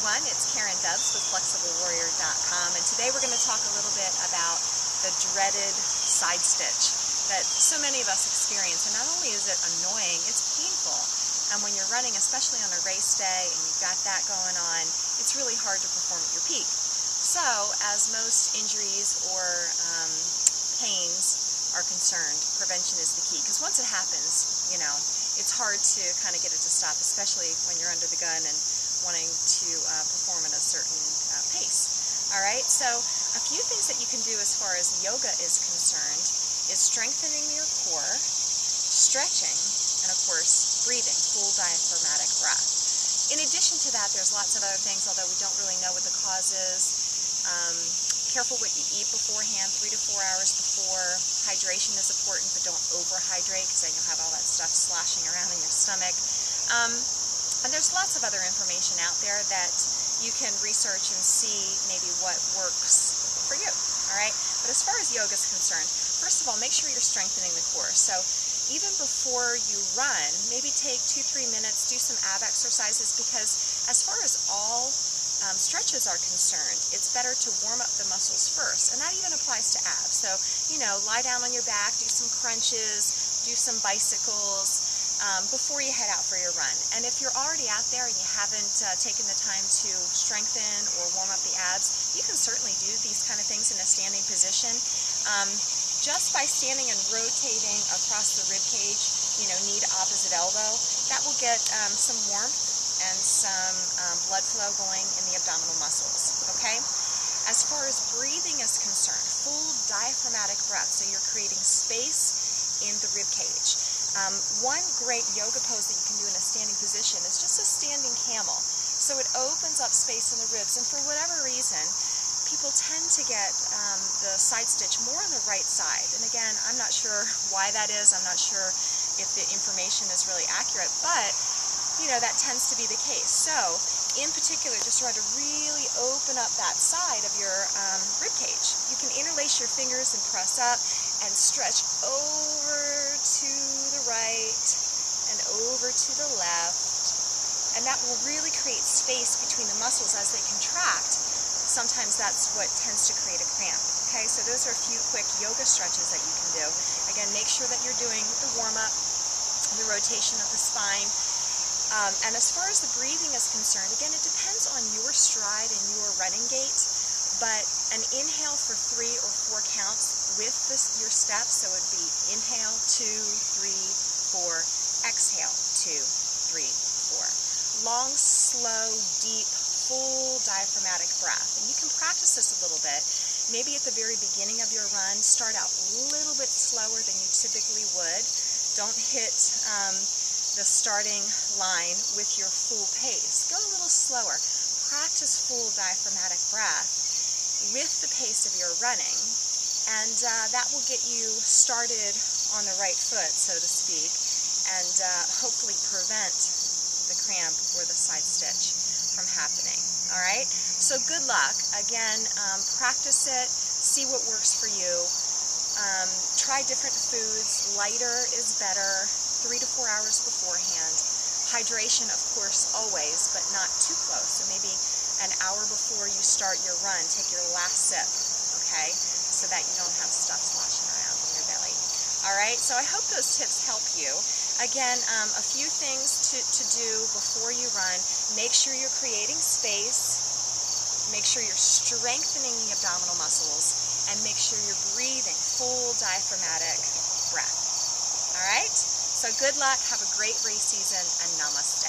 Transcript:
everyone, it's Karen Dubs with FlexibleWarrior.com, and today we're going to talk a little bit about the dreaded side stitch that so many of us experience. And not only is it annoying, it's painful. And when you're running, especially on a race day and you've got that going on, it's really hard to perform at your peak. So, as most injuries or pains are concerned, prevention is the key. Because once it happens, it's hard to kind of get it to stop, especially when you're under the gun and wanting to perform at a certain pace. All right, so a few things that you can do as far as yoga is concerned is strengthening your core, stretching, and of course breathing, full diaphragmatic breath. In addition to that, there's lots of other things, although we don't really know what the cause is. Careful what you eat beforehand, 3 to 4 hours before. Hydration is important, but don't overhydrate because then you'll have all that stuff sloshing around in your stomach. And there's lots of other information out there that you can research and see maybe what works for you, all right? But as far as yoga is concerned, first of all, make sure you're strengthening the core. So even before you run, maybe take 2-3 minutes, do some ab exercises, because as far as all stretches are concerned, it's better to warm up the muscles first, and that even applies to abs. So, lie down on your back, do some crunches, do some bicycles, before you head out for your run. And if you're already out there and you haven't taken the time to strengthen or warm up the abs, you can certainly do these kind of things in a standing position. Just by standing and rotating across the rib cage, knee to opposite elbow, that will get some warmth and some blood flow going in the abdominal muscles, okay? As far as breathing is concerned, full diaphragmatic breath, so you're creating space in the rib cage. One great yoga pose that you can do in a standing position is just a standing camel. So it opens up space in the ribs, and for whatever reason, people tend to get the side stitch more on the right side. And again, I'm not sure why that is. I'm not sure if the information is really accurate, but that tends to be the case. So in particular, just try to really open up that side of your rib cage. You can interlace your fingers and press up and stretch over to the right and over to the left, and that will really create space between the muscles as they contract. Sometimes that's what tends to create a cramp. Okay, so those are a few quick yoga stretches that you can do. Again, make sure that you're doing the warm-up, the rotation of the spine. And as far as the breathing is concerned, again, it depends on your stride and your running gait, but an inhale for 3 or 4 counts with your steps, so it would be inhale, 2, 3, 4, exhale, 2, 3, 4. Long, slow, deep, full diaphragmatic breath. And you can practice this a little bit. Maybe at the very beginning of your run, start out a little bit slower than you typically would. Don't hit the starting line with your full pace. Go a little slower. Practice full diaphragmatic breath with the pace of your running, and that will get you started on the right foot, so to speak, and hopefully prevent the cramp or the side stitch from happening. All right? So good luck. Again, practice it. See what works for you. Try different foods. Lighter is better. 3 to 4 hours beforehand. Hydration, of course, always, but not too close. So maybe an hour before you start your run, take your last sip, okay? So that you don't have stuff sloshing around in your belly. All right, so I hope those tips help you. Again, a few things to do before you run. Make sure you're creating space. Make sure you're strengthening the abdominal muscles. And make sure you're breathing full diaphragmatic breath. All right? So good luck, have a great race season, and namaste.